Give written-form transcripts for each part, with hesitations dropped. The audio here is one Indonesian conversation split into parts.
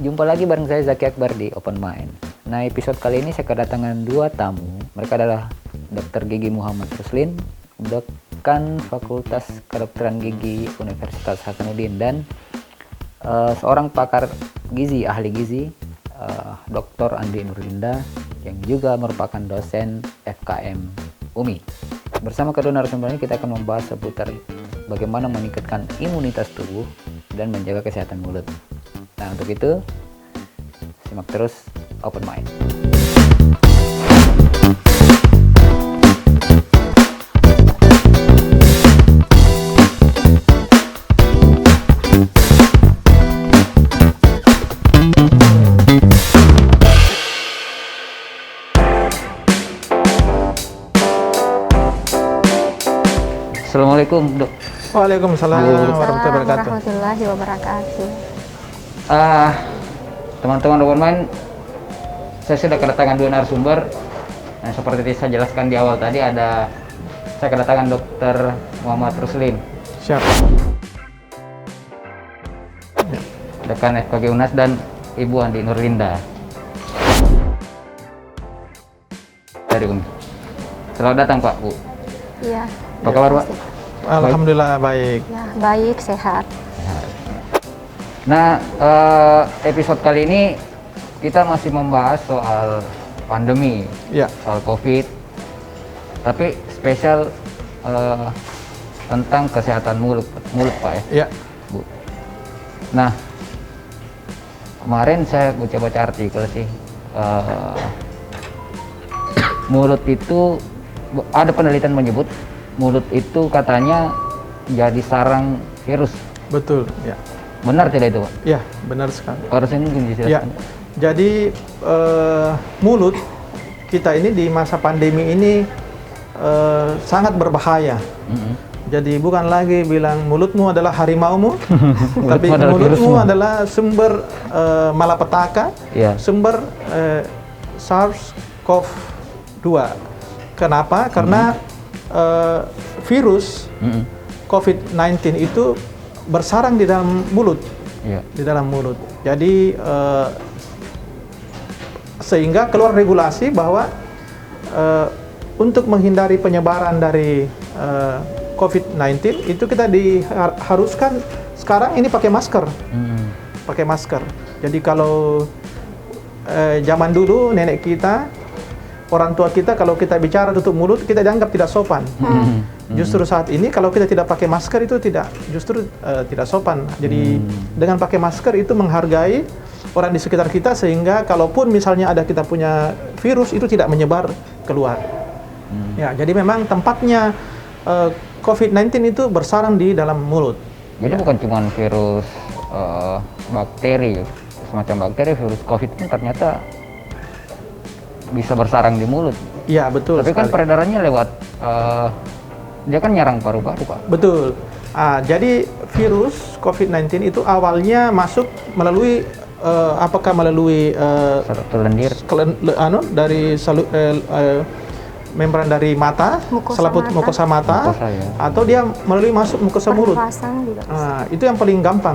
Jumpa lagi bareng saya Zaki Akbar di Open Mind. Nah, episode kali ini saya kedatangan dua tamu. Mereka adalah Dr. Gigi Muhammad Ruslin, Dekan Fakultas Kedokteran Gigi Universitas Hasanuddin, dan seorang pakar gizi, ahli gizi, Dr. Andi Nurlinda, yang juga merupakan dosen FKM UMI. Bersama kedua narasumber ini kita akan membahas seputar bagaimana meningkatkan imunitas tubuh dan menjaga kesehatan mulut. Nah, untuk itu simak terus Open Mind. Assalamualaikum, Dok. Waalaikumsalam warahmatullahi wabarakatuh. Teman-teman Open Mind, saya sudah kedatangan dua narasumber. Nah, seperti saya jelaskan di awal tadi, saya kedatangan Dr. Muhammad Ruslin, Siap. Dekan FKG UNAS, dan Ibu Andi Nurlinda dari UMI. Selamat datang Pak, Bu. Iya. Apa kabar, Pak? Alhamdulillah baik. Ya, baik, sehat. Nah, episode kali ini kita masih membahas soal pandemi, Ya. soal COVID, tapi spesial tentang kesehatan mulut Pak ya, Ya. Bu. Nah, kemarin saya baca artikel sih, mulut itu ada penelitian menyebut mulut itu katanya jadi sarang virus. Betul. Ya. Benar tidak itu, Pak? Ya, benar sekali. Harus ini mungkin Ya. dijelaskan. Jadi mulut kita ini di masa pandemi ini sangat berbahaya. Jadi bukan lagi bilang mulutmu adalah harimaumu, tapi mulutmu adalah sumber malapetaka, Ya. sumber SARS-CoV-2. Kenapa? Karena virus COVID-19 itu bersarang di dalam mulut, Iya. di dalam mulut. Jadi sehingga keluar regulasi bahwa untuk menghindari penyebaran dari COVID-19 itu kita diharuskan sekarang ini pakai masker, pakai masker. Jadi kalau zaman dulu nenek kita, orang tua kita, kalau kita bicara tutup mulut kita dianggap tidak sopan. Justru saat ini kalau kita tidak pakai masker itu tidak sopan. Jadi dengan pakai masker itu menghargai orang di sekitar kita, sehingga kalaupun misalnya ada kita punya virus itu tidak menyebar keluar. Ya, jadi memang tempatnya COVID-19 itu bersarang di dalam mulut. Jadi bukan cuma virus bakteri, semacam bakteri, virus COVID pun ternyata bisa bersarang di mulut. Iya, betul. Tapi kan peredarannya lewat dia kan nyerang paru-paru, Pak. Betul. Jadi virus COVID-19 itu awalnya masuk melalui apakah melalui Satu lendir dari membran dari mata, selaput mukosa mata, ya. atau dia melalui masuk mukosa mulut. Itu yang paling gampang.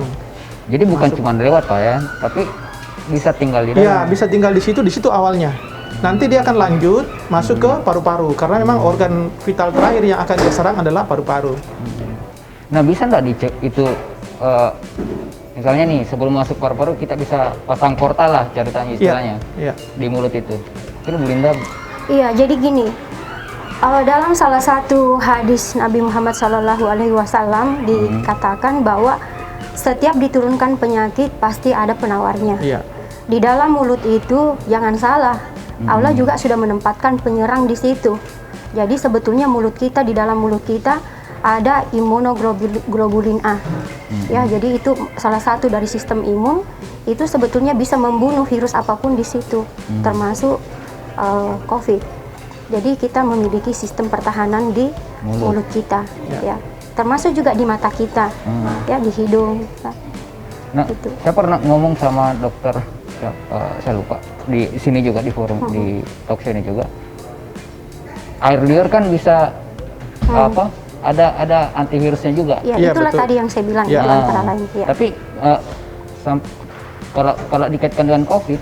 Jadi bukan cuma lewat, Pak ya, tapi bisa tinggal di dalam. Ya, bisa tinggal di situ awalnya. Nanti dia akan lanjut masuk ke paru-paru, karena memang organ vital terakhir yang akan diserang adalah paru-paru. Nah, bisa nggak dicek itu, misalnya nih sebelum masuk paru-paru kita bisa pasang portal lah ceritanya istilahnya, di mulut itu. Itu Bu Linda. Iya, jadi gini, dalam salah satu hadis Nabi Muhammad SAW dikatakan bahwa setiap diturunkan penyakit pasti ada penawarnya. Iya. Di dalam mulut itu jangan salah, Allah juga sudah menempatkan penyerang di situ. Jadi sebetulnya mulut kita, di dalam mulut kita ada imunoglobulin A. Ya, jadi itu salah satu dari sistem imun, itu sebetulnya bisa membunuh virus apapun di situ, termasuk COVID. Jadi kita memiliki sistem pertahanan di mulut kita, ya. Termasuk juga di mata kita, ya, di hidung. Nah, gitu. Saya pernah ngomong sama dokter, saya lupa, di sini juga di forum, di talk show ini juga. Air liur kan bisa ada antivirusnya juga. Ya, itulah betul. Tadi yang saya bilang, itu antara lain. Ya. Tapi kalau dikaitkan dengan COVID,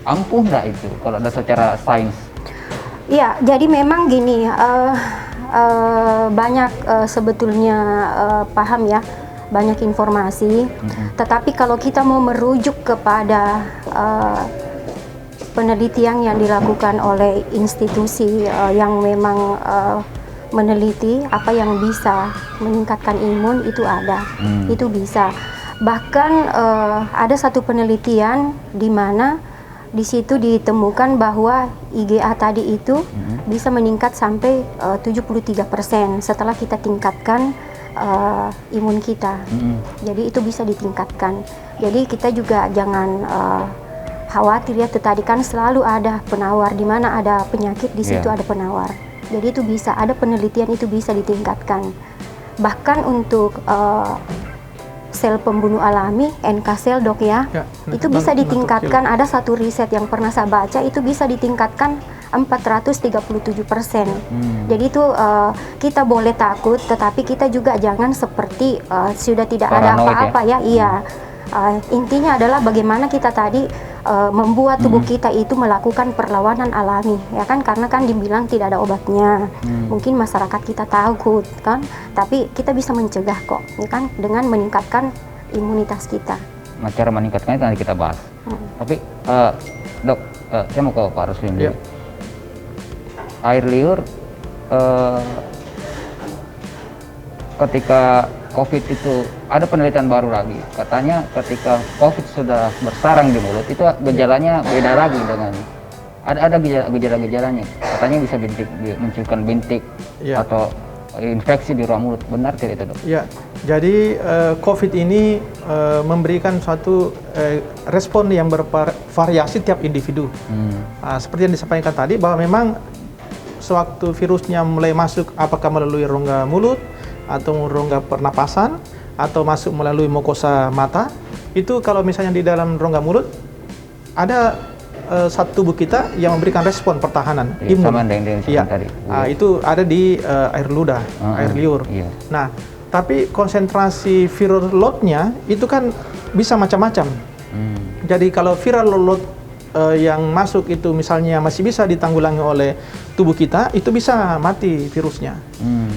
ampuh nggak itu kalau ada secara sains? Iya, jadi memang gini, banyak sebetulnya paham ya, banyak informasi. Tetapi kalau kita mau merujuk kepada penelitian yang dilakukan oleh institusi yang memang meneliti apa yang bisa meningkatkan imun, itu ada, itu bisa. Bahkan ada satu penelitian di mana di situ ditemukan bahwa IgA tadi itu bisa meningkat sampai 73% setelah kita tingkatkan imun kita. Jadi itu bisa ditingkatkan. Jadi kita juga jangan khawatir ya, tadi kan selalu ada penawar, di mana ada penyakit di situ ada penawar. Jadi itu bisa, ada penelitian itu bisa ditingkatkan. Bahkan untuk sel pembunuh alami, NK sel dok ya, itu bisa ditingkatkan. Ada satu riset yang pernah saya baca, itu bisa ditingkatkan 437%. Jadi itu kita boleh takut, tetapi kita juga jangan seperti sudah tidak ada apa-apa ya. Iya, intinya adalah bagaimana kita tadi membuat tubuh kita itu melakukan perlawanan alami, ya kan, karena kan dibilang tidak ada obatnya. Mungkin masyarakat kita takut kan, tapi kita bisa mencegah kok, ya kan, dengan meningkatkan imunitas kita. Nah, cara meningkatkannya nanti kita bahas. Tapi dok, saya mau ke Pak Ruslin dulu. Air liur ketika COVID itu ada penelitian baru lagi, katanya ketika COVID sudah bersarang di mulut itu gejalanya beda lagi dengan ada gejala-gejalanya, katanya bisa munculkan bintik atau infeksi di ruang mulut. Benar tidak itu dok? Ya, jadi COVID ini memberikan suatu respon yang bervariasi tiap individu. Seperti yang disampaikan tadi, bahwa memang sewaktu virusnya mulai masuk, apakah melalui rongga mulut atau rongga pernapasan atau masuk melalui mukosa mata, itu kalau misalnya di dalam rongga mulut ada satu tubuh kita yang memberikan respon pertahanan imun. Sama dengan tadi. Itu ada di air ludah, air liur. Nah, tapi konsentrasi viral load-nya itu kan bisa macam-macam. Jadi kalau viral load yang masuk itu misalnya masih bisa ditanggulangi oleh tubuh kita, itu bisa mati virusnya.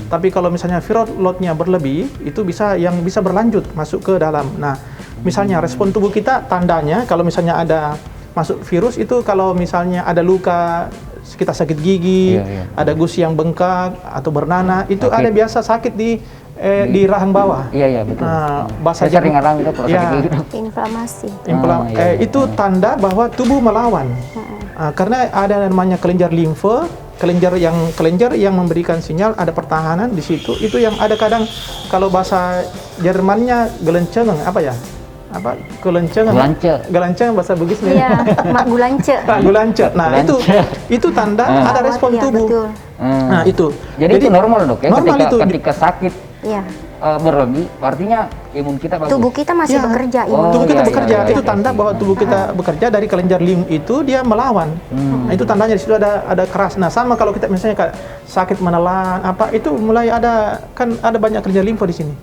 Tapi kalau misalnya viral load-nya berlebih, itu bisa berlanjut masuk ke dalam. Nah, misalnya respon tubuh kita, tandanya kalau misalnya ada masuk virus itu, kalau misalnya ada luka, kita sakit gigi, ada gusi yang bengkak atau bernanah, itu ada biasa sakit di rahang bawah. Iya betul. Bahasa saya sering alami itu kalau sakit gigi. Inflamasi. Itu tanda bahwa tubuh melawan. Karena ada namanya kelenjar limfe, kelenjar yang memberikan sinyal ada pertahanan di situ. Itu yang ada kadang kalau bahasa Jermannya gelencengan, apa ya? Gelencengan bahasa Bugisnya. Iya, gulance. Gulance. Nah, itu tanda ada respon tubuh. Betul. Nah, itu. Jadi itu normal dok ya, normal ketika sakit berlebih, artinya imun kita bagus. Tubuh kita masih bekerja. Tubuh kita bekerja. Itu tanda bahwa tubuh kita bekerja, dari kelenjar lim itu dia melawan. Nah, itu tandanya di situ ada keras. Nah, sama kalau kita misalnya sakit menelan itu mulai ada banyak kelenjar limfa di sini.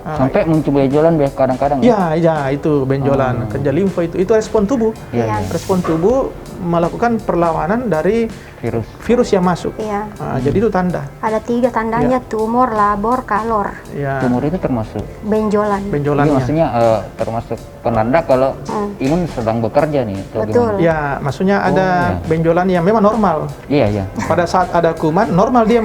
Sampai muncul benjolan kadang-kadang. Iya, itu benjolan. Kelenjar limfa itu respon tubuh. Respon tubuh melakukan perlawanan dari virus yang masuk. Jadi itu tanda. Ada 3 tandanya: tumor, labor, kalor. Tumor itu termasuk benjolan. Jadi maksudnya termasuk penanda kalau imun sedang bekerja nih. Betul. Ya, maksudnya ada benjolan yang memang normal. Iya. Pada saat ada kuman, normal dia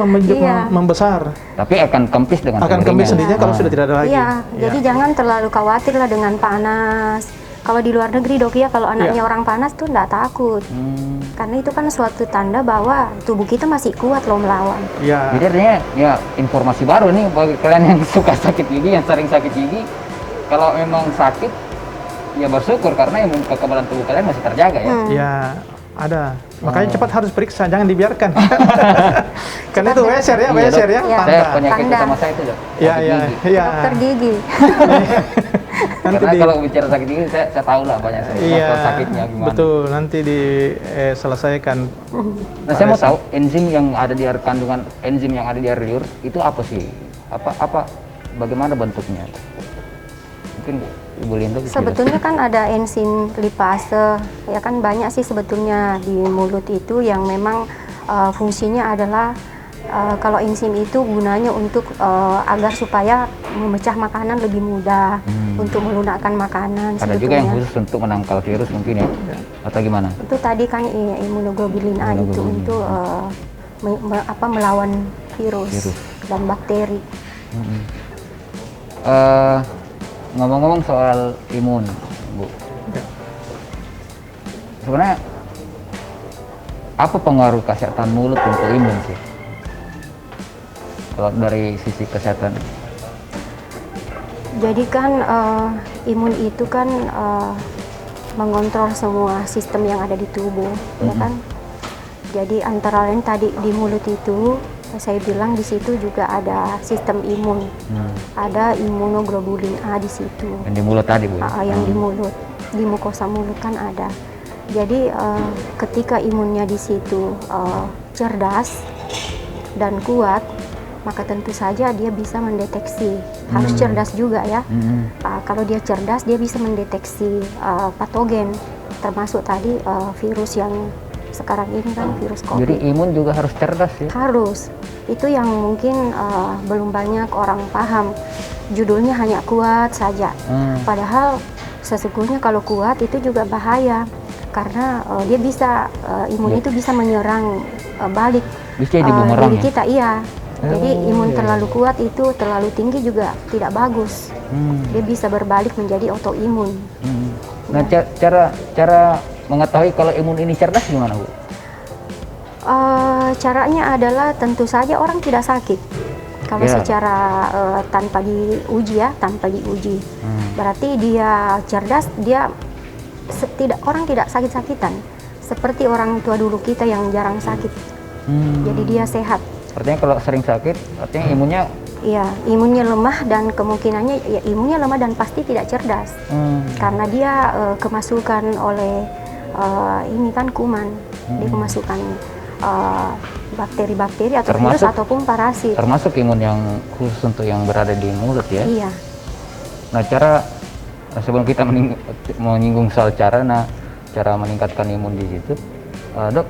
membesar. Tapi akan kempis dengan sendirinya kalau sudah tidak ada lagi. Jadi jangan terlalu khawatir lah dengan panas. Kalau di luar negeri dok ya, kalau anaknya orang panas tuh nggak takut. Karena itu kan suatu tanda bahwa tubuh kita masih kuat loh melawan. Jadi artinya informasi baru nih bagi kalian yang suka sakit gigi, yang sering sakit gigi. Kalau memang sakit, ya bersyukur karena imun kekebalan tubuh kalian masih terjaga ya. Ya, ada. Makanya cepat harus periksa, jangan dibiarkan. Karena itu WSR ya. Saya penyakit utama saya itu dok. Dokter gigi. Karena kalau bicara sakit gigi, saya tahu lah banyak sakitnya gimana. Betul, nanti diselesaikan. Nah, saya mau tahu enzim yang ada di air kandungan enzim yang ada di air liur itu apa sih? Bagaimana bentuknya? Mungkin Ibu Linda bisa Sebetulnya kan ada enzim lipase, ya kan banyak sih sebetulnya di mulut itu yang memang fungsinya adalah kalau enzim itu gunanya untuk agar supaya memecah makanan lebih mudah, untuk melunakkan makanan. Ada juga yang khusus untuk menangkal virus mungkin ya, atau gimana? Itu tadi kan imunoglobulin A itu untuk melawan virus dan bakteri. Ngomong-ngomong soal imun, Bu. Sebenarnya apa pengaruh kesehatan mulut untuk imun sih? Kalau dari sisi kesehatan? Jadi kan imun itu kan mengontrol semua sistem yang ada di tubuh, ya kan? Jadi antara lain tadi di mulut itu saya bilang di situ juga ada sistem imun, ada imunoglobulin A di situ. Yang di mulut tadi, Bu? Yang di mulut, di mukosa mulut kan ada. Jadi ketika imunnya di situ cerdas dan kuat, maka tentu saja dia bisa mendeteksi. Harus cerdas juga ya. Kalau dia cerdas, dia bisa mendeteksi patogen, termasuk tadi virus yang sekarang ini kan virus COVID. Jadi imun juga harus cerdas ya? Harus. Itu yang mungkin belum banyak orang paham. Judulnya hanya kuat saja. Padahal sesungguhnya kalau kuat itu juga bahaya. Karena dia bisa, imun itu bisa menyerang balik bisa jadi bumerang diri ya? kita, iya. Jadi imun terlalu kuat itu terlalu tinggi juga tidak bagus. Dia bisa berbalik menjadi autoimun. Nah, cara mengetahui kalau imun ini cerdas gimana, Bu? Caranya adalah tentu saja orang tidak sakit. Kalau secara tanpa diuji ya, tanpa diuji. Berarti dia cerdas, dia orang tidak sakit-sakitan. Seperti orang tua dulu kita yang jarang sakit. Jadi dia sehat. Artinya kalau sering sakit, artinya imunnya? Iya, imunnya lemah dan kemungkinannya ya, imunnya lemah dan pasti tidak cerdas. Karena dia kemasukan oleh ini kan kuman, dia kemasukan bakteri-bakteri atau virus ataupun parasit. Termasuk imun yang khusus untuk yang berada di mulut ya? Iya. Nah, sebelum kita menyinggung soal cara meningkatkan imun di situ, Dok,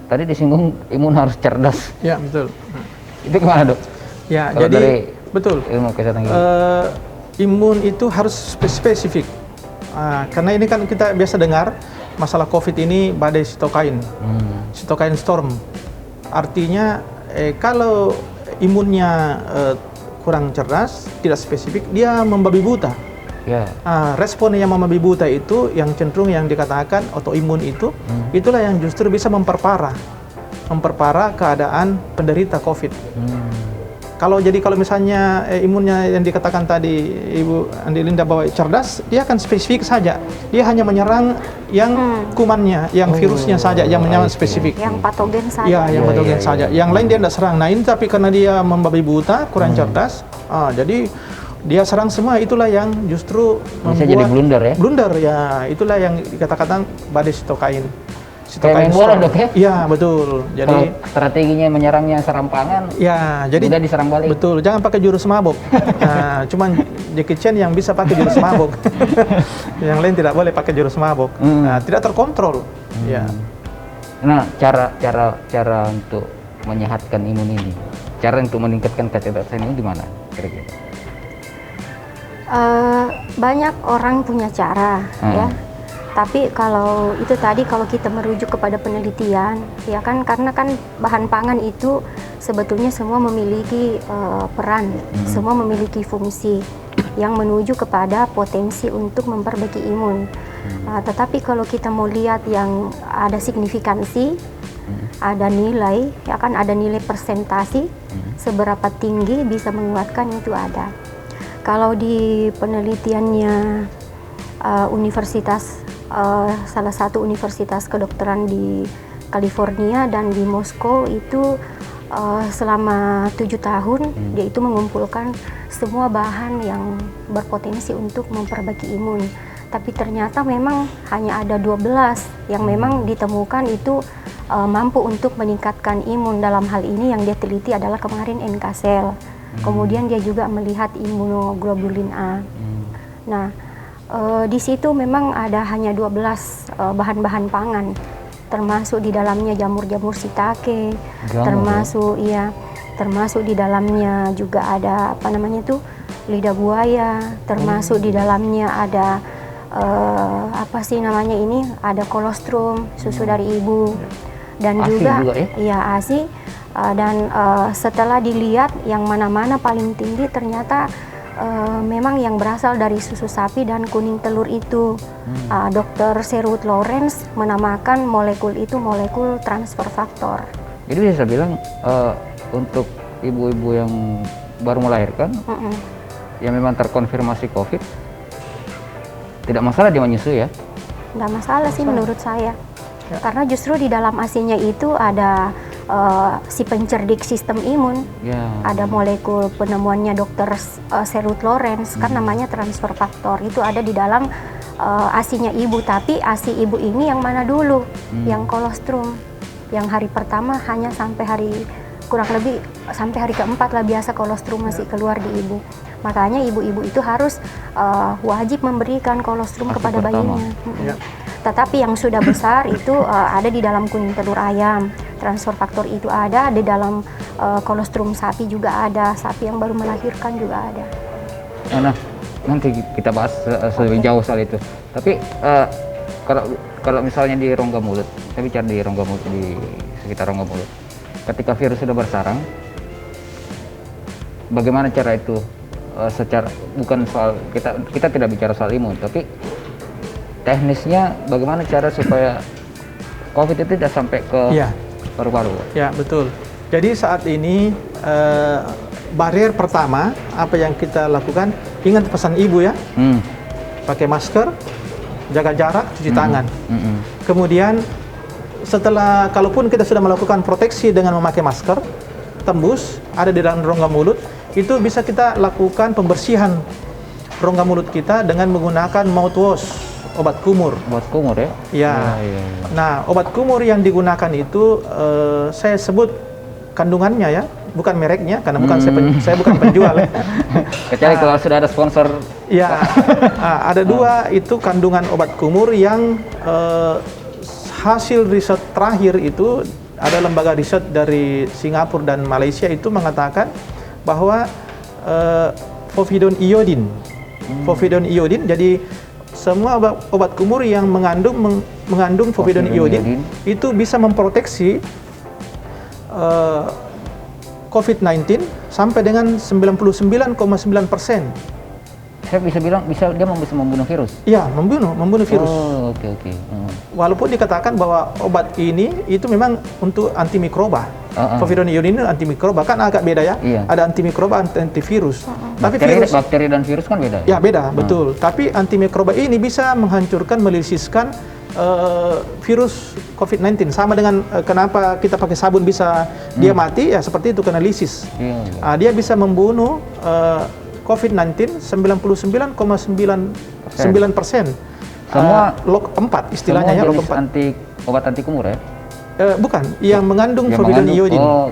tadi disinggung imun harus cerdas. Ya, betul. Itu gimana, Dok? Ya, kalau jadi dari betul. Ilmu kesehatan gigi. Imun itu harus spesifik. Karena ini kan kita biasa dengar masalah COVID ini badai sitokain, sitokain storm. Artinya kalau imunnya kurang cerdas, tidak spesifik, dia membabi buta. Respon yang membabi buta itu yang cenderung yang dikatakan autoimun itu, itulah yang justru bisa memperparah keadaan penderita COVID. Kalau misalnya imunnya yang dikatakan tadi Ibu Andi Linda bahwa cerdas, dia akan spesifik saja. Dia hanya menyerang yang kumannya, yang virusnya saja, yang menyerang spesifik. Yang patogen saja. Ya, yang patogen saja. Yang lain dia tidak serang. Nah ini tapi karena dia membabi buta, kurang cerdas, jadi dia serang semua. Itulah yang justru bisa jadi blunder ya? Blunder ya, itulah yang dikatakan badai sitokain. Kayak main bola, Dok ya? Iya, betul. Jadi kalau strateginya menyerangnya serampangan, ya, jadi udah diserang balik. Betul, jangan pakai jurus mabok. Cuman Jackie Chan yang bisa pakai jurus mabok. Yang lain tidak boleh pakai jurus mabok. Tidak terkontrol. Ya. Nah, cara untuk menyehatkan imun ini, cara untuk meningkatkan kecerdasan ini gimana kira-kira? Banyak orang punya cara, ya. Tapi kalau itu tadi kalau kita merujuk kepada penelitian, ya kan, karena kan bahan pangan itu sebetulnya semua memiliki peran, semua memiliki fungsi yang menuju kepada potensi untuk memperbaiki imun. Tetapi kalau kita mau lihat yang ada signifikansi, ada nilai, ya kan, ada nilai persentasi, seberapa tinggi bisa menguatkan itu ada. Kalau di penelitiannya salah satu universitas kedokteran di California dan di Moskow itu selama 7 tahun dia itu mengumpulkan semua bahan yang berpotensi untuk memperbaiki imun. Tapi ternyata memang hanya ada 12 yang memang ditemukan itu mampu untuk meningkatkan imun. Dalam hal ini yang dia teliti adalah kemarin NK cell. Kemudian dia juga melihat imunoglobulin A. Nah, di situ memang ada hanya 12 bahan-bahan pangan, termasuk di dalamnya jamur-jamur shiitake, termasuk di dalamnya juga ada lidah buaya, termasuk di dalamnya ada ada kolostrum, susu dari ibu, dan ASI juga ya? ASI. Dan setelah dilihat yang mana-mana paling tinggi, ternyata memang yang berasal dari susu sapi dan kuning telur itu. Dr. Sherwood Lawrence menamakan molekul itu molekul transfer faktor. Jadi bisa bilang untuk ibu-ibu yang baru melahirkan, yang memang terkonfirmasi COVID, tidak masalah dia menyusui ya? Tidak masalah sih menurut saya. Karena justru di dalam ASI-nya itu ada si pencerdik sistem imun. Ada molekul penemuannya Dr. Sherwood Lawrence, kan namanya transfer faktor. Itu ada di dalam ASI-nya ibu, tapi ASI ibu ini yang mana dulu? Yang kolostrum. Yang hari pertama hanya sampai kurang lebih sampai hari keempat lah biasa kolostrum masih keluar di ibu. Makanya ibu-ibu itu harus wajib memberikan kolostrum kepada bayinya. Tetapi yang sudah besar itu ada di dalam kuning telur ayam. Transfer faktor itu ada di dalam kolostrum sapi juga ada. Sapi yang baru melahirkan juga ada. Nah, nanti kita bahas lebih jauh soal itu. Tapi kalau misalnya di rongga mulut, saya bicara di rongga mulut, di sekitar rongga mulut, ketika virus sudah bersarang, bagaimana cara itu? Secara bukan soal kita tidak bicara soal imun, tapi teknisnya bagaimana cara supaya COVID itu tidak sampai ke paru-paru? Ya, betul. Jadi saat ini barier pertama apa yang kita lakukan, ingat pesan ibu ya, pakai masker, jaga jarak, cuci tangan. Kemudian setelah, kalaupun kita sudah melakukan proteksi dengan memakai masker, tembus ada di dalam rongga mulut, itu bisa kita lakukan pembersihan rongga mulut kita dengan menggunakan mouthwash, obat kumur. Obat kumur ya? Ya. Nah, obat kumur yang digunakan itu saya sebut kandungannya ya, bukan mereknya, karena bukan saya bukan penjual. Kecuali kalau sudah ada sponsor. Ya, ada dua itu kandungan obat kumur yang hasil riset terakhir itu ada lembaga riset dari Singapura dan Malaysia itu mengatakan bahwa povidone iodine, jadi semua obat kumur yang mengandung povidone iodine itu bisa memproteksi COVID-19 sampai dengan 99,9%. Saya bisa bilang bisa membunuh virus. Iya, membunuh virus. Oh, oke. Walaupun dikatakan bahwa obat ini itu memang untuk antimikroba. Povidone iodine antimikroba, kan agak beda ya. Ada antimikroba, antivirus. Tapi bakteri dan virus kan beda. Ya, beda, betul. Tapi antimikroba ini bisa menghancurkan, melisiskan virus COVID-19. Sama dengan kenapa kita pakai sabun bisa dia mati, ya seperti itu karena lisis. Dia bisa membunuh COVID-19 99,99%. Semua log 4 istilahnya ya, log 4. Obat anti kumur ya? Bukan, yang mengandung povidone iodine.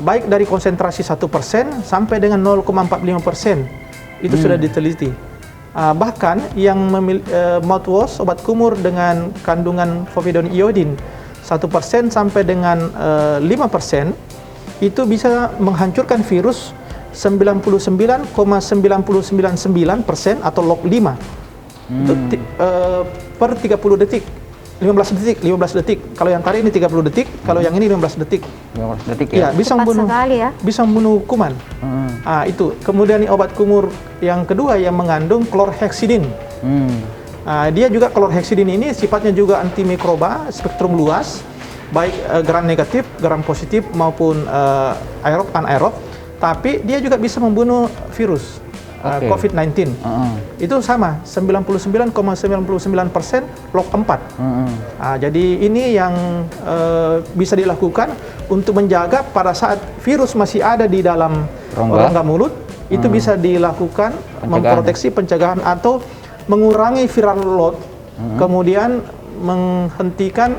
Baik dari konsentrasi 1% sampai dengan 0,45%. Itu sudah diteliti. Bahkan yang mouthwash, obat kumur dengan kandungan povidone iodine 1% sampai dengan 5% itu bisa menghancurkan virus 99,9999% atau log 5 per 30 detik. 15 detik. Kalau yang tadi ini 30 detik, kalau yang ini 15 detik. 15 detik ya? Bisa membunuh kuman. Itu. Kemudian obat kumur yang kedua yang mengandung chlorhexidine. Dia juga chlorhexidine ini sifatnya juga antimikroba spektrum luas, baik gram negatif, gram positif maupun aerob, anaerob. Tapi dia juga bisa membunuh virus COVID-19. Itu sama, 99,99% log 4. Jadi ini yang bisa dilakukan untuk menjaga pada saat virus masih ada di dalam rongga mulut, itu bisa dilakukan memproteksi pencegahan atau mengurangi viral load, kemudian menghentikan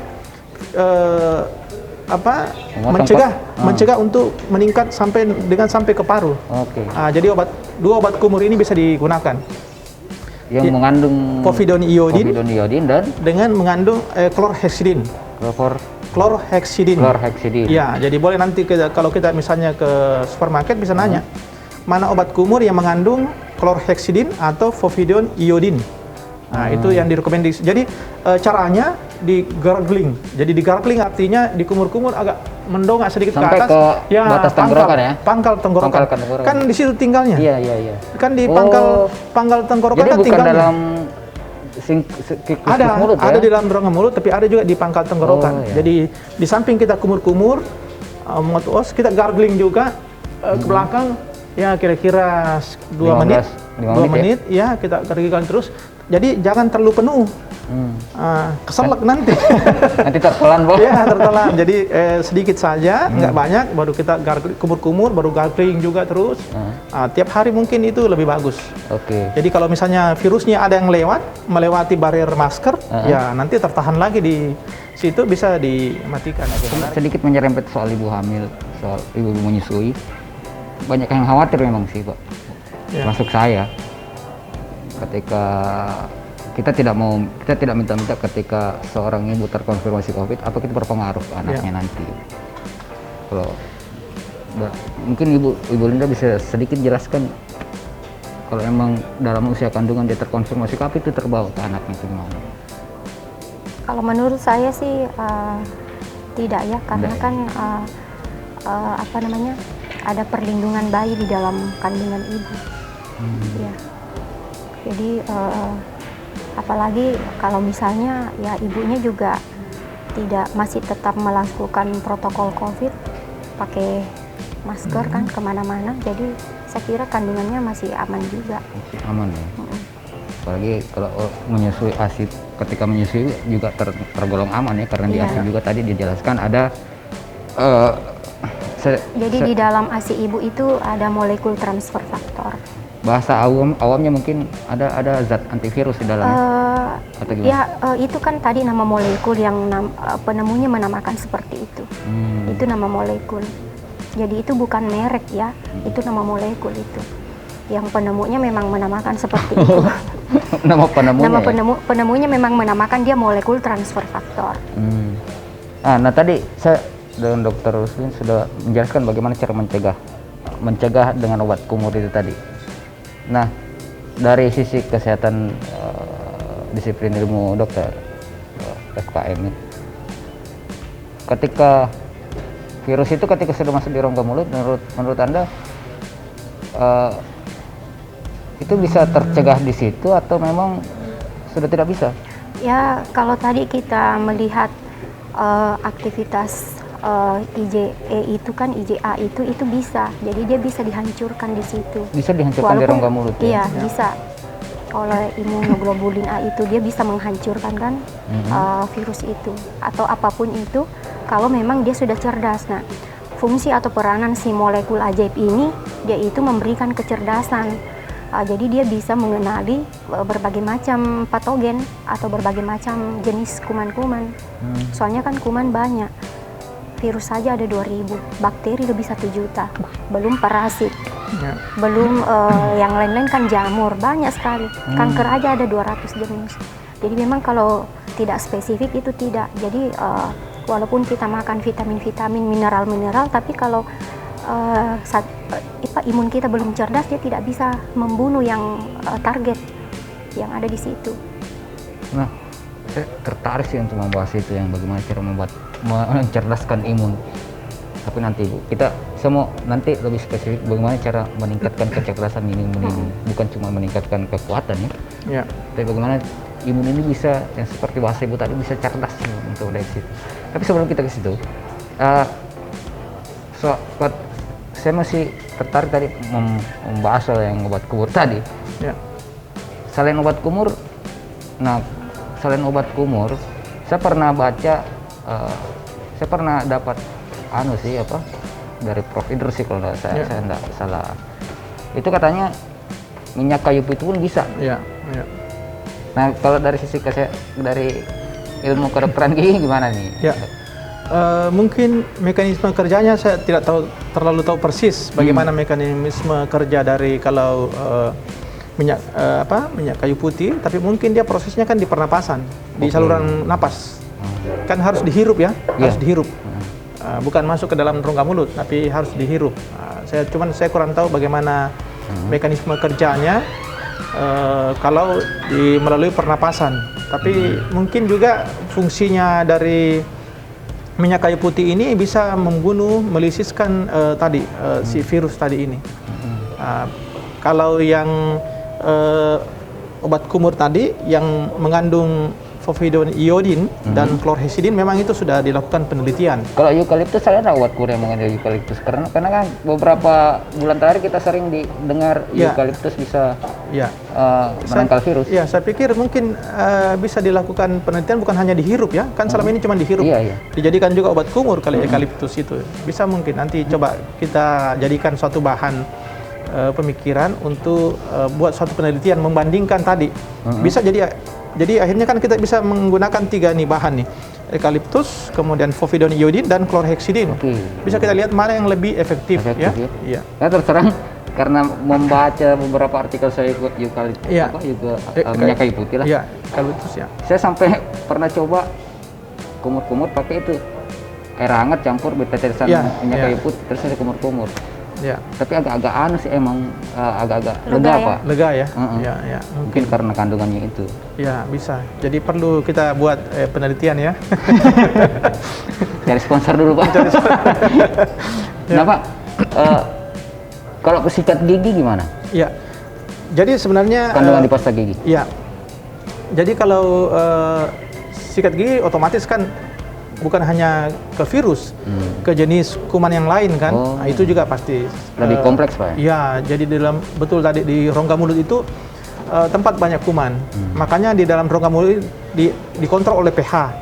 mencegah mencegah untuk meningkat sampai ke paru. Oke. Jadi dua obat kumur ini bisa digunakan. Yang mengandung povidone iodin dan dengan mengandung chlorhexidine. Chlorhexidine. Ya, jadi boleh nanti kalau kita misalnya ke supermarket bisa nanya mana obat kumur yang mengandung chlorhexidine atau povidone iodin. Nah, itu yang direkomendasi. Jadi caranya di gargling. Jadi di gargling artinya dikumur-kumur agak mendongak sedikit sampai ke atas. Ke batas tenggorokan ya? Pangkal tenggorokan. Kan di situ tinggalnya. Iya. Kan di pangkal tenggorokan jadi kan bukan tinggalnya. dalam mulut ya? Ada di dalam rongga mulut, tapi ada juga di pangkal tenggorokan. Jadi di samping kita kumur-kumur, kita gargling juga ke belakang. Ya kira-kira 2 menit. 2 menit ya kita gargling terus. Jadi jangan terlalu penuh. Keselak nanti. Nanti tertelan, Bos. Ya, tertelan. Jadi sedikit saja, nggak banyak, baru kita kumur-kumur, baru gargling juga terus. Tiap hari mungkin itu lebih bagus. Oke. Jadi kalau misalnya virusnya ada yang melewati barrier masker, ya nanti tertahan lagi di situ, bisa dimatikan. Sedikit menyerempet soal ibu hamil, soal ibu menyusui. Banyak yang khawatir memang sih, Pak. Ya. Termasuk saya. Ketika kita tidak minta-minta ketika seorang ibu terkonfirmasi COVID, apa itu berpengaruh ke anaknya nanti. Kalau mungkin Ibu Linda bisa sedikit jelaskan kalau emang dalam usia kandungan dia terkonfirmasi COVID itu terbawa ke anaknya itu gimana? Kalau menurut saya sih tidak ya, karena kan ada perlindungan bayi di dalam kandungan ibu. Ya. Jadi apalagi kalau misalnya ya ibunya juga masih tetap melakukan protokol COVID, pakai masker kan kemana-mana, jadi saya kira kandungannya masih aman juga. Masih aman ya. Apalagi kalau menyusui ASI, ketika menyusui juga tergolong aman ya, karena di ASI juga tadi dijelaskan ada Jadi di dalam ASI ibu itu ada molekul transfer faktor. Bahasa awamnya mungkin ada zat antivirus di dalamnya. Atau gimana? Ya, itu kan tadi nama molekul yang penemunya menamakan seperti itu. Itu nama molekul. Jadi itu bukan merek ya, itu nama molekul itu. Yang penemunya memang menamakan seperti itu. Nama penemunya. Penemunya memang menamakan dia molekul transfer faktor. Nah tadi saya dengan Dr. Ruslin sudah menjelaskan bagaimana cara mencegah dengan obat kumur itu tadi. Nah, dari sisi kesehatan disiplin ilmu dokter FKM ini, ketika virus itu ketika sudah masuk di rongga mulut, menurut Anda itu bisa tercegah di situ atau memang sudah tidak bisa? Ya, kalau tadi kita melihat aktivitas IgE itu kan IgA itu bisa, jadi dia bisa dihancurkan di situ. Bisa dihancurkan di rongga mulut ya? Iya, bisa. Oleh imunoglobulin A itu dia bisa menghancurkan kan virus itu atau apapun itu kalau memang dia sudah cerdas. Nah, fungsi atau peranan si molekul ajaib ini dia itu memberikan kecerdasan. Jadi dia bisa mengenali berbagai macam patogen atau berbagai macam jenis kuman-kuman. Soalnya kan kuman banyak. Virus saja ada 2.000, bakteri lebih 1 juta, belum parasit, belum yang lain-lain kan jamur, banyak sekali. Kanker aja ada 200 jenis. Jadi memang kalau tidak spesifik itu tidak. Jadi walaupun kita makan vitamin-vitamin, mineral-mineral, tapi kalau imun kita belum cerdas, dia tidak bisa membunuh yang target yang ada di situ. Nah, saya tertarik sih untuk membahas itu, yang bagaimana cara mencerdaskan imun. Tapi nanti Bu, kita semua nanti lebih spesifik bagaimana cara meningkatkan kecerdasan imun ini, bukan cuma meningkatkan kekuatan ya. Tapi bagaimana imun ini bisa, yang seperti bahasa Ibu tadi, bisa cerdas untuk dari situ. Tapi sebelum kita ke situ, saya masih tertarik tadi membahas soal yang obat kumur tadi. Selain obat kumur, saya pernah baca, saya pernah dapat dari Prof. Idrus sih kalau saya nggak salah. Itu katanya minyak kayu putih pun bisa. Nah, kalau dari sisi dari ilmu kedokteran gigi gimana nih? Mungkin mekanisme kerjanya saya tidak terlalu tahu persis bagaimana mekanisme kerja dari kalau minyak kayu putih, tapi mungkin dia prosesnya kan di pernapasan, di saluran napas. Kan harus dihirup ya, harus dihirup. Bukan masuk ke dalam rongga mulut, tapi harus dihirup. Saya kurang tahu bagaimana mekanisme kerjanya kalau melalui pernapasan. Tapi mungkin juga fungsinya dari minyak kayu putih ini bisa membunuh, melisiskan si virus tadi ini. Kalau yang obat kumur tadi yang mengandung povidone dan chlorhexidin memang itu sudah dilakukan penelitian. Kalau eukaliptus saya tahu obat kumur yang mengandung eukaliptus karena kan beberapa bulan terakhir kita sering didengar eukaliptus bisa menangkal virus. Ya, saya pikir mungkin bisa dilakukan penelitian bukan hanya dihirup ya, kan selama ini cuma dihirup. Dijadikan juga obat kumur kali eukaliptus itu. Bisa mungkin nanti coba kita jadikan suatu bahan pemikiran untuk buat suatu penelitian membandingkan tadi. Bisa jadi akhirnya kan kita bisa menggunakan 3 nih bahan nih. Eukaliptus, kemudian povidone iodine dan chlorhexidin. Bisa kita lihat mana yang lebih efektif ya. Iya. Nah, terserang karena membaca beberapa artikel saya ikut eukaliptus minyak kayu putih lah. Iya, eukaliptus ya. Saya sampai pernah coba kumur-kumur pakai itu air hangat campur beta-tetesan minyak kayu putih terus saya kumur-kumur. Ya. Tapi agak-agak aneh sih emang agak-agak lega ya? Pak. Lega ya. Ya. Mungkin karena kandungannya itu. Ya, bisa. Jadi perlu kita buat penelitian ya. Cari sponsor dulu Pak. Nah Pak, kalau sikat gigi gimana? Ya. Jadi sebenarnya kandungan di pasta gigi. Ya. Jadi kalau sikat gigi otomatis kan bukan hanya ke virus, ke jenis kuman yang lain kan. Nah, itu juga pasti lebih kompleks Pak. Ya, jadi betul tadi di rongga mulut itu tempat banyak kuman. Makanya di dalam rongga mulut dikontrol oleh pH.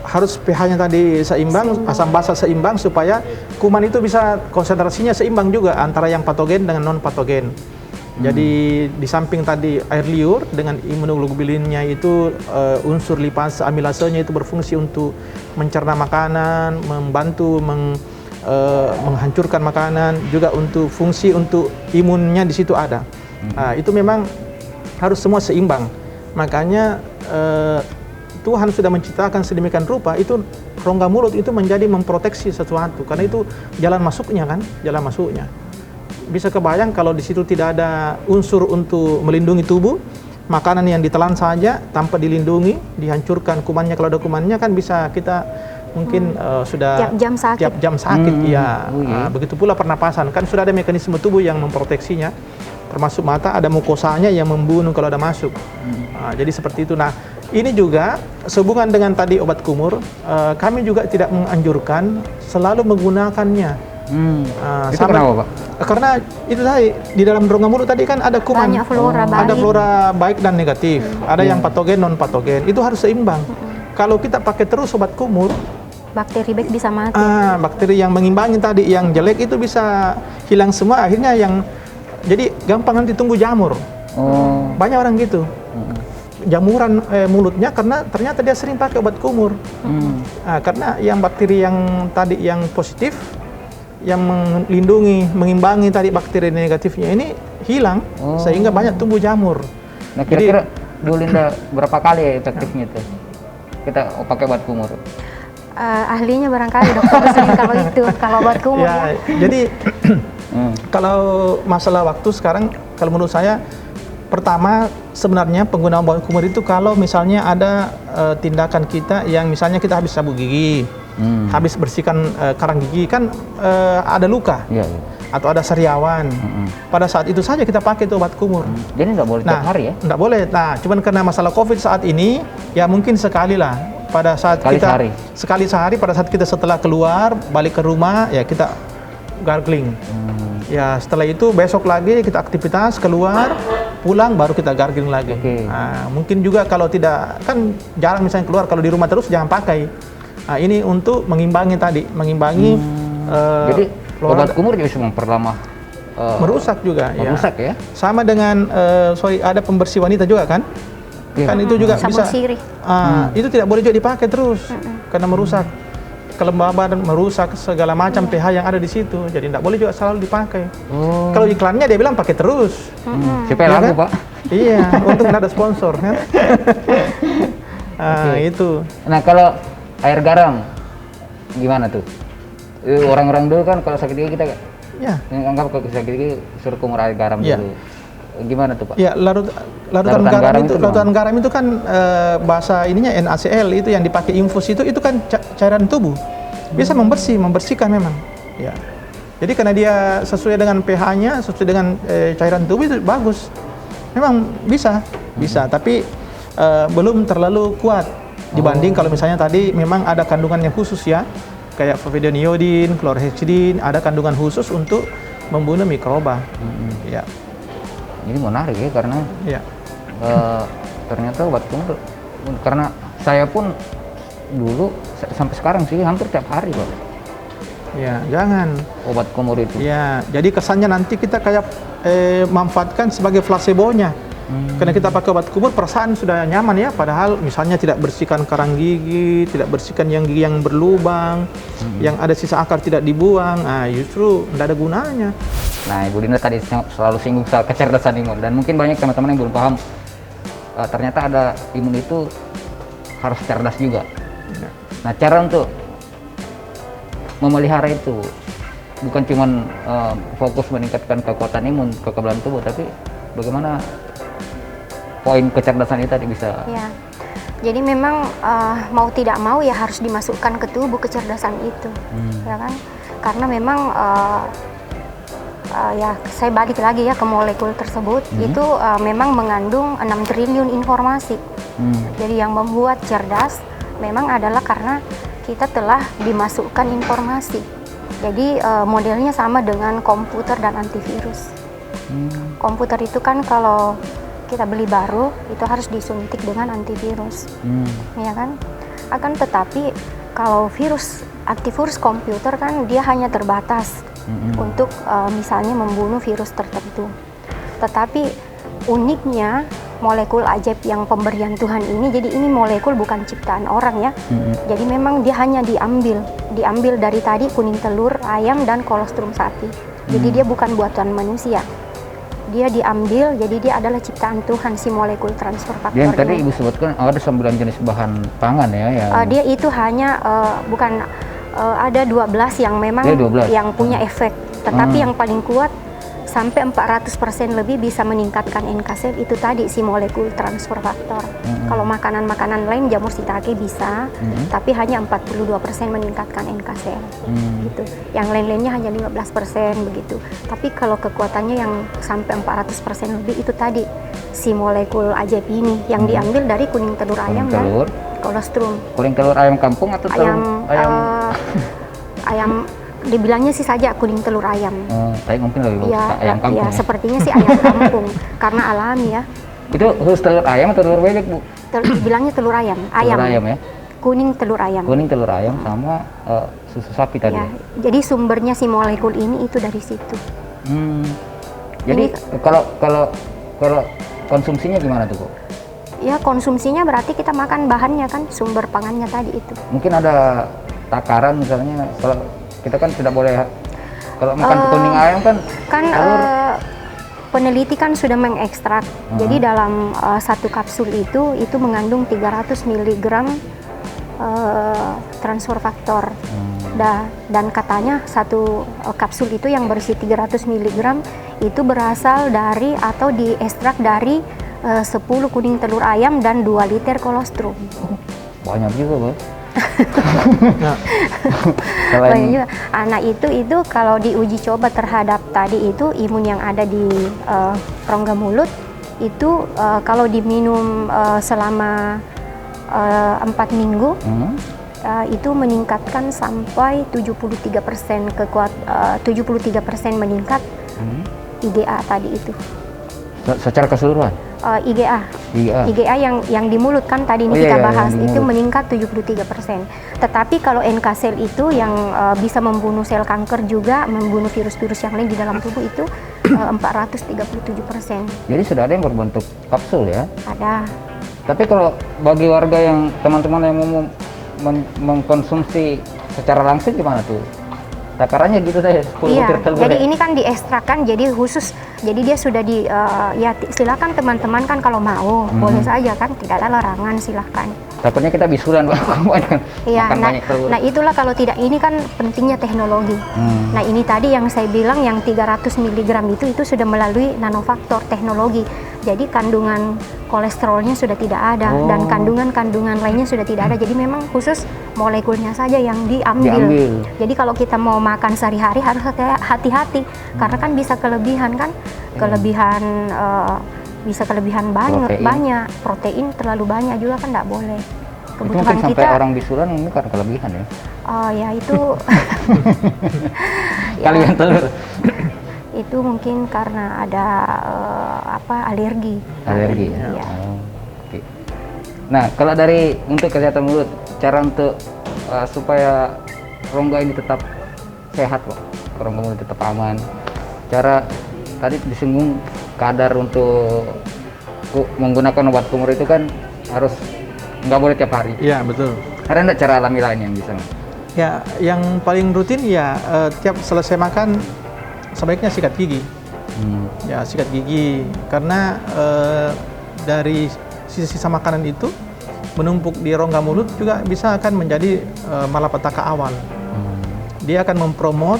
Harus pH-nya tadi seimbang, asam basa seimbang supaya kuman itu bisa konsentrasinya seimbang juga antara yang patogen dengan non patogen. Jadi di samping tadi air liur dengan imunoglobulinnya itu unsur lipase amilasenya itu berfungsi untuk mencerna makanan, membantu menghancurkan makanan, juga untuk fungsi untuk imunnya di situ ada. Nah, itu memang harus semua seimbang. Makanya Tuhan sudah menciptakan sedemikian rupa itu rongga mulut itu menjadi memproteksi sesuatu karena itu jalan masuknya kan, jalan masuknya. Bisa kebayang kalau di situ tidak ada unsur untuk melindungi tubuh, makanan yang ditelan saja tanpa dilindungi, dihancurkan kumannya. Kalau ada kumannya kan bisa kita mungkin sudah tiap jam sakit. Begitu pula pernapasan kan sudah ada mekanisme tubuh yang memproteksinya, termasuk mata ada mukosanya yang membunuh kalau ada masuk. Jadi seperti itu. Nah, ini juga sehubungan dengan tadi obat kumur, kami juga tidak menganjurkan selalu menggunakannya. Itu kenapa Pak? Karena itu tadi di dalam rongga mulut tadi kan ada kuman, banyak flora baik. ada flora baik dan negatif, ada yang patogen non patogen, itu harus seimbang. Kalau kita pakai terus obat kumur, bakteri baik bisa mati. Bakteri yang mengimbangi tadi yang jelek itu bisa hilang semua, akhirnya yang jadi gampang nanti tumbuh jamur. Banyak orang gitu. Jamuran mulutnya karena ternyata dia sering pakai obat kumur. Karena yang bakteri yang tadi yang positif yang melindungi, mengimbangi tadi bakteri negatifnya ini hilang, sehingga banyak tumbuh jamur. Nah, kira-kira Bu Linda berapa kali ya efektifnya itu kita pakai obat kumur? Ahlinya barangkali dokter sering kalau obat kumur ya. Jadi kalau masalah waktu sekarang, kalau menurut saya pertama sebenarnya penggunaan obat kumur itu kalau misalnya ada tindakan kita yang misalnya kita habis sabuk gigi, habis bersihkan karang gigi kan ada luka atau ada sariawan. Pada saat itu saja kita pakai itu obat kumur. Jadi nggak boleh tiap hari ya? Nggak boleh. Nah, cuman karena masalah COVID saat ini ya mungkin sekali lah. Pada saat sekali sehari pada saat kita setelah keluar balik ke rumah ya kita gargling. Ya setelah itu besok lagi kita aktivitas keluar pulang baru kita gargling lagi. Nah, mungkin juga kalau tidak kan jarang misalnya keluar, kalau di rumah terus jangan pakai. Nah, ini untuk mengimbangi tadi, jadi obat kumur juga bisa memperlama merusak juga. Merusak ya. Sama dengan ada pembersih wanita juga kan? Kan itu juga bisa. Itu tidak boleh juga dipakai terus karena merusak. kelembaban, merusak segala macam pH yang ada di situ. Jadi tidak boleh juga selalu dipakai. Oh. Kalau iklannya dia bilang pakai terus. Supaya Iya laku, kan? Pak. Iya, untung nggak ada sponsor kan. Itu. Nah, kalau air garam gimana tuh? Orang-orang dulu kan kalau sakit gigi kita Ya. anggap kalau sakit gigi suruh kumur air garam Iya. dulu. Gimana tuh, Pak? Ya, larutan Larutan garam garam itu, itu larutan garam itu kan bahasa ininya NaCl itu yang dipakai infus itu kan cairan tubuh. Bisa membersihkan memang. Ya. Jadi karena dia sesuai dengan pH-nya, sesuai dengan cairan tubuh itu bagus. Memang bisa, tapi belum terlalu kuat dibanding kalau misalnya tadi memang ada kandungannya khusus ya, kayak povidone-iodine, chlorhexidine, ada kandungan khusus untuk membunuh mikroba. Ya. Jadi menarik ya karena Ya. ternyata obat kumur, karena saya pun dulu sampai sekarang sih hampir tiap hari, Pak, Ya, jangan. obat kumur itu. Ya, jadi kesannya nanti kita kayak manfaatkan sebagai placebo-nya. Karena kita pakai obat kumur, perasaan sudah nyaman ya, padahal misalnya tidak bersihkan karang gigi, tidak bersihkan yang gigi yang berlubang, yang ada sisa akar tidak dibuang, justru tidak ada gunanya. Nah, Ibu Dina tadi selalu singgung soal kecerdasan imun, dan mungkin banyak teman-teman yang belum paham ternyata ada imun itu harus cerdas juga. Nah, cara untuk memelihara itu bukan cuma fokus meningkatkan kekuatan imun, kekebalan tubuh, tapi bagaimana poin kecerdasan itu tadi bisa. Ya. Jadi memang mau tidak mau ya harus dimasukkan ke tubuh kecerdasan itu, ya kan? Karena memang ya saya balik lagi ya ke molekul tersebut, itu memang mengandung 6 triliun informasi. Jadi yang membuat cerdas memang adalah karena kita telah dimasukkan informasi. Jadi modelnya sama dengan komputer dan antivirus. Komputer itu kan kalau kita beli baru itu harus disuntik dengan antivirus, ya kan? Akan tetapi kalau antivirus komputer kan dia hanya terbatas untuk misalnya membunuh virus tertentu. Tetapi uniknya molekul ajaib yang pemberian Tuhan ini, jadi ini molekul bukan ciptaan orang ya. Jadi memang dia hanya diambil dari tadi kuning telur ayam dan kolostrum sapi. Jadi dia bukan buatan manusia. Dia diambil, jadi dia adalah ciptaan Tuhan, si molekul transfer faktor Yang tadi ini. Ibu sebutkan ada 9 jenis bahan pangan ya yang Dia itu hanya bukan ada 12 yang memang Dia 12. yang punya efek, tetapi yang paling kuat sampai 400% lebih bisa meningkatkan NK sel itu tadi si molekul transfer faktor. Kalau makanan-makanan lain jamur shiitake bisa, tapi hanya 42% meningkatkan NK sel. Gitu. Yang lain-lainnya hanya 15% begitu. Tapi kalau kekuatannya yang sampai 400% lebih itu tadi si molekul ajaib ini yang diambil dari kuning telur ayam dan kolostrum. kuning telur ayam kampung atau telur ayam dibilangnya sih saja kuning telur ayam. Tapi mungkin lebih bagus ayam kampung. Ya, sepertinya sih ayam kampung karena alami ya. Itu khusus telur ayam atau telur bebek, Bu? Bilangnya telur ayam. Telur ayam ya. Kuning telur ayam. Kuning telur ayam sama susu sapi tadi. Ya, jadi sumbernya si molekul ini itu dari situ. Jadi kalau konsumsinya gimana tuh, Bu? Ya konsumsinya berarti kita makan bahannya kan, sumber pangannya tadi itu. Mungkin ada takaran misalnya, kalau kita kan tidak boleh kalau makan kuning ayam kan peneliti kan sudah mengekstrak. Jadi dalam satu kapsul itu mengandung 300 mg transfer faktor. Dan katanya satu kapsul itu yang berisi 300 mg itu berasal dari atau diekstrak dari 10 kuning telur ayam dan 2 liter kolostrum. Banyak juga, Bu. Banyak juga. Nah itu kalau diuji coba terhadap tadi itu imun yang ada di rongga mulut itu kalau diminum selama 4 minggu itu meningkatkan sampai 73% 73% meningkat IgA tadi itu. Secara keseluruhan? IgA yang di mulut kan tadi ini kita bahas itu meningkat 73%. Tetapi kalau NK sel itu yang bisa membunuh sel kanker juga, membunuh virus-virus yang lain di dalam tubuh itu 437%. Jadi sudah ada yang berbentuk kapsul ya? Ada. Tapi kalau bagi warga yang teman-teman yang mau mengkonsumsi secara langsung gimana tuh? Takarannya gitu deh, 10 Iya, butir telur. jadi ya? ini kan diekstrakan, jadi khusus, jadi dia sudah silakan teman-teman kan kalau mau, boleh saja kan, tidak ada larangan, silakan. Takutnya kita bisulan Pak, Iya, makan banyak telur. nah itulah kalau tidak, ini kan pentingnya teknologi. Nah ini tadi yang saya bilang yang 300 mg itu sudah melalui nanofaktor teknologi. Jadi kandungan kolesterolnya sudah tidak ada dan kandungan-kandungan lainnya sudah tidak ada. Jadi memang khusus molekulnya saja yang diambil. Jadi kalau kita mau makan sehari-hari harus hati-hati karena kan bisa kelebihan kan, bisa kelebihan banyak, protein terlalu banyak juga kan tidak boleh. Itu mungkin sampai orang bisulan ini kan kelebihan ya? Oh ya itu Kalian telur. itu mungkin karena ada alergi. Alergi ya? Iya. Oh, oke. Nah, kalau dari untuk kesehatan mulut, cara untuk supaya rongga ini tetap sehat Pak, rongga mulut tetap aman. Cara tadi disinggung kadar untuk menggunakan obat kumur itu kan harus nggak boleh tiap hari. Iya, betul. Ada nggak cara alami lain yang bisa? Ya, yang paling rutin ya tiap selesai makan sebaiknya sikat gigi. Ya, sikat gigi karena dari sisa-sisa makanan itu menumpuk di rongga mulut juga bisa akan menjadi malapetaka awal. Dia akan mempromot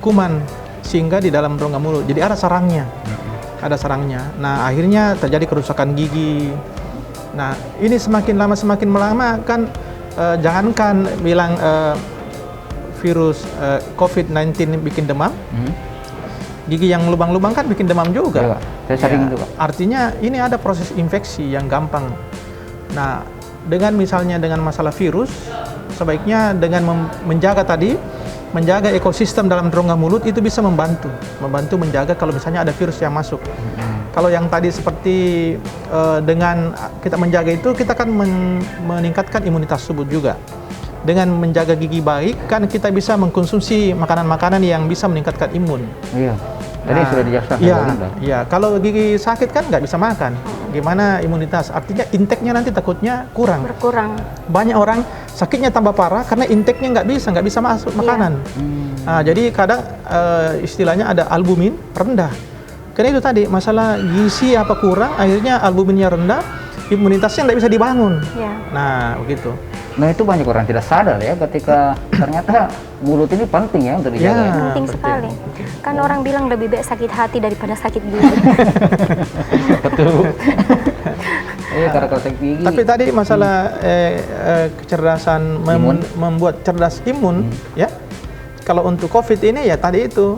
kuman sehingga di dalam rongga mulut. Jadi ada sarangnya. Ada sarangnya. Nah, akhirnya terjadi kerusakan gigi. Nah, ini semakin lama kan jangankan bilang virus COVID-19 bikin demam. Gigi yang lubang-lubang kan bikin demam juga. Iya, Pak. Saya sering itu, Pak. Artinya ini ada proses infeksi yang gampang. Nah, dengan misalnya dengan masalah virus, sebaiknya dengan menjaga ekosistem dalam rongga mulut itu bisa membantu menjaga kalau misalnya ada virus yang masuk. Kalau yang tadi seperti dengan kita menjaga itu, kita kan meningkatkan imunitas tubuh juga. Dengan menjaga gigi baik, kan kita bisa mengkonsumsi makanan-makanan yang bisa meningkatkan imun. Iya. Tadi sudah dijelaskan. Iya. Kalau gigi sakit kan nggak bisa makan. Gimana imunitas? Artinya intake-nya nanti takutnya Berkurang. Banyak orang sakitnya tambah parah karena intake-nya nggak bisa masuk makanan. Nah, jadi kadang istilahnya ada albumin rendah. Karena itu tadi masalah gizi apa kurang, akhirnya albuminnya rendah, imunitasnya nggak bisa dibangun. Ya. Nah, begitu. Nah, itu banyak orang tidak sadar ya ketika ternyata mulut ini penting ya untuk dijaga. Ya. Penting sekali. Kan orang bilang lebih baik sakit hati daripada sakit gigi. Betul. Karena kalau sakit gigi. Tapi tadi masalah kecerdasan membuat cerdas imun, ya. Kalau untuk COVID ini ya tadi itu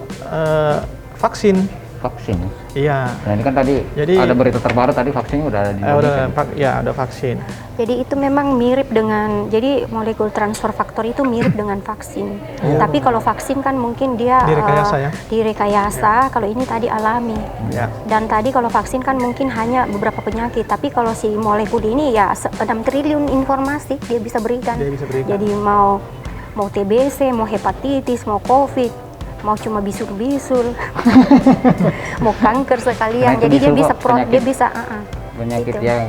vaksin. Vaksin. Iya. Nah, ini kan tadi ada berita terbaru tadi vaksinnya udah ada di Indonesia. Ada vaksin. Jadi itu memang mirip dengan, jadi molekul transfer faktor itu mirip dengan vaksin. Tapi kalau vaksin kan mungkin dia Direkayasa ya? direkayasa, kalau ini tadi alami. Ya. Dan tadi kalau vaksin kan mungkin hanya beberapa penyakit, tapi kalau si molekul ini ya 6 triliun informasi dia bisa berikan. Jadi mau TBC, mau hepatitis, mau COVID, mau cuma bisul-bisul, mau kanker sekalian. Nah, jadi dia bisul, bisa Pak, dia bisa penyakit gitu. yang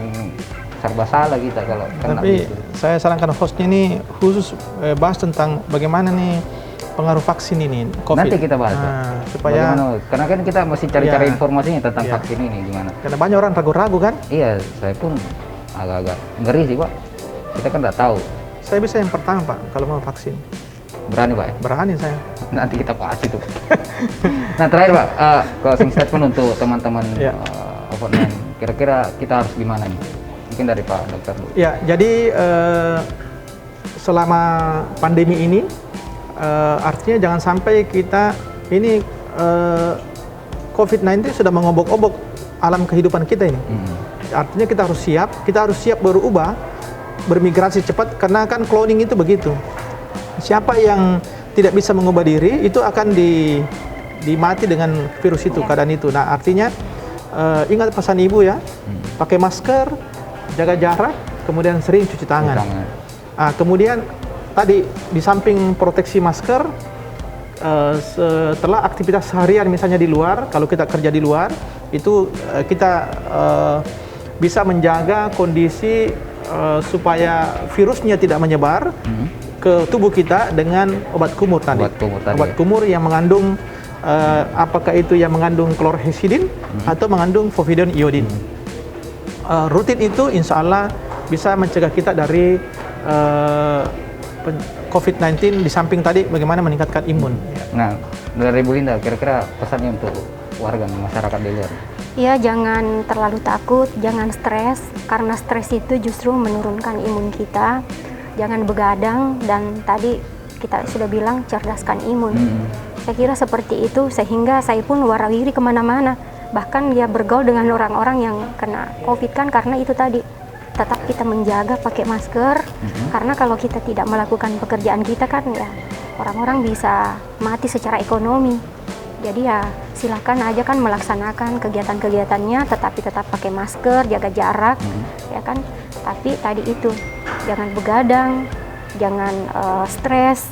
serba salah kita kalau kena Tapi bisul. saya sarankan hostnya ini khusus bahas tentang bagaimana nih pengaruh vaksin ini COVID. Nanti kita bahas. Supaya karena kan kita masih cari-cari Ya. informasinya tentang Ya. vaksin ini gimana. karena banyak orang ragu-ragu kan. Iya, saya pun agak-agak ngeri sih Pak. Kita kan nggak tahu. Saya bisa yang pertama Pak kalau mau vaksin. Berani Pak ya? Berani saya. Nanti kita bahas itu. Nah terakhir Pak, closing statement untuk teman-teman Ya. Open. Kira-kira kita harus gimana nih? Mungkin dari Pak Dokter dulu. Ya, jadi selama pandemi ini artinya jangan sampai kita ini COVID-19 sudah mengobok-obok alam kehidupan kita ini. Artinya kita harus siap berubah, bermigrasi cepat karena kan cloning itu begitu. Siapa yang tidak bisa mengubah diri itu akan dimati dengan virus itu, keadaan itu. Nah, artinya ingat pesan Ibu ya, pakai masker, jaga jarak, kemudian sering cuci tangan. Kemudian tadi di samping proteksi masker, setelah aktivitas seharian misalnya di luar, kalau kita kerja di luar, itu kita bisa menjaga kondisi supaya virusnya tidak menyebar. ke tubuh kita dengan obat kumur tadi. Obat kumur tadi, ya. Kumur yang mengandung apakah itu yang mengandung chlorhexidin atau mengandung povidone iodin. Rutin itu insya Allah bisa mencegah kita dari COVID-19 di samping tadi bagaimana meningkatkan imun. Nah, dari Bu Linda, kira-kira pesannya untuk warga masyarakat di luar? Ya, jangan terlalu takut, jangan stres, karena stres itu justru menurunkan imun kita. Jangan begadang, dan tadi kita sudah bilang cerdaskan imun. Saya kira seperti itu, sehingga saya pun warawiri kemana-mana. Bahkan dia bergaul dengan orang-orang yang kena COVID kan karena itu tadi. Tetap kita menjaga pakai masker, karena kalau kita tidak melakukan pekerjaan kita kan ya orang-orang bisa mati secara ekonomi. Jadi ya silakan aja kan melaksanakan kegiatan-kegiatannya, tetapi tetap pakai masker, jaga jarak, ya kan. Tapi tadi itu jangan begadang, jangan stres,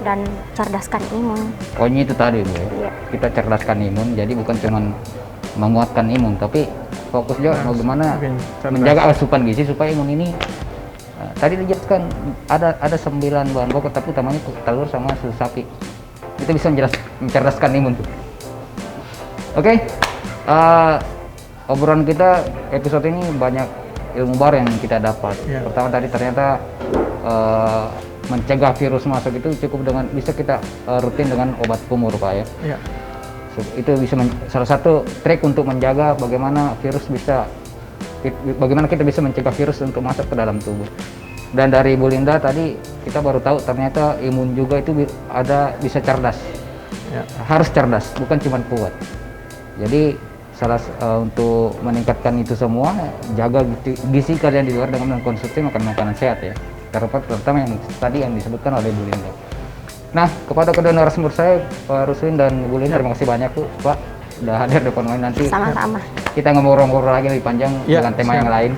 dan cerdaskan imun. Pokoknya itu tadi Bu, Iya. kita cerdaskan imun, jadi bukan cuma menguatkan imun, tapi fokus juga bagaimana menjaga asupan gizi supaya imun ini tadi dijelaskan ada 9 bahan pokok, tapi utamanya telur sama susu sapi. Itu bisa mencerdaskan imun tuh. Oke, obrolan kita episode ini banyak ilmu baru yang kita dapat. Pertama tadi ternyata mencegah virus masuk itu cukup dengan bisa kita rutin dengan obat kumur Pak ya. Itu bisa salah satu trik untuk menjaga bagaimana kita bisa mencegah virus untuk masuk ke dalam tubuh. Dan dari Bu Linda tadi kita baru tahu ternyata imun juga itu bisa cerdas. Harus cerdas, bukan cuma kuat. Jadi untuk meningkatkan itu semua, jaga gizi kalian di luar dengan mengkonsumsi makanan sehat ya. Terutama yang tadi yang disebutkan oleh Bu Linda. Nah, kepada kedua narasumber saya, Pak Ruslin dan Bu Linda, terima kasih banyak Pak udah hadir di Open Mind. Nanti Sama-sama. kita ngobrol-ngobrol lagi lebih panjang dengan tema yang lain.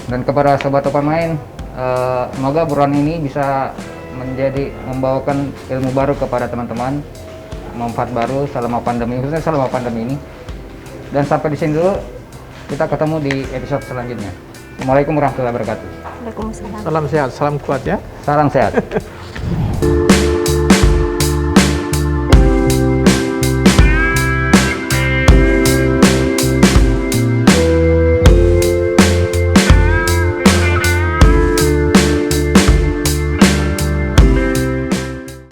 Dan kepada sobat Open Mind, semoga obrolan ini bisa membawakan ilmu baru kepada teman-teman, manfaat baru selama pandemi, khususnya selama pandemi ini. Dan sampai di sini dulu, kita ketemu di episode selanjutnya. Assalamualaikum warahmatullahi wabarakatuh. Waalaikumsalam. Salam sehat, salam kuat ya. Salam sehat.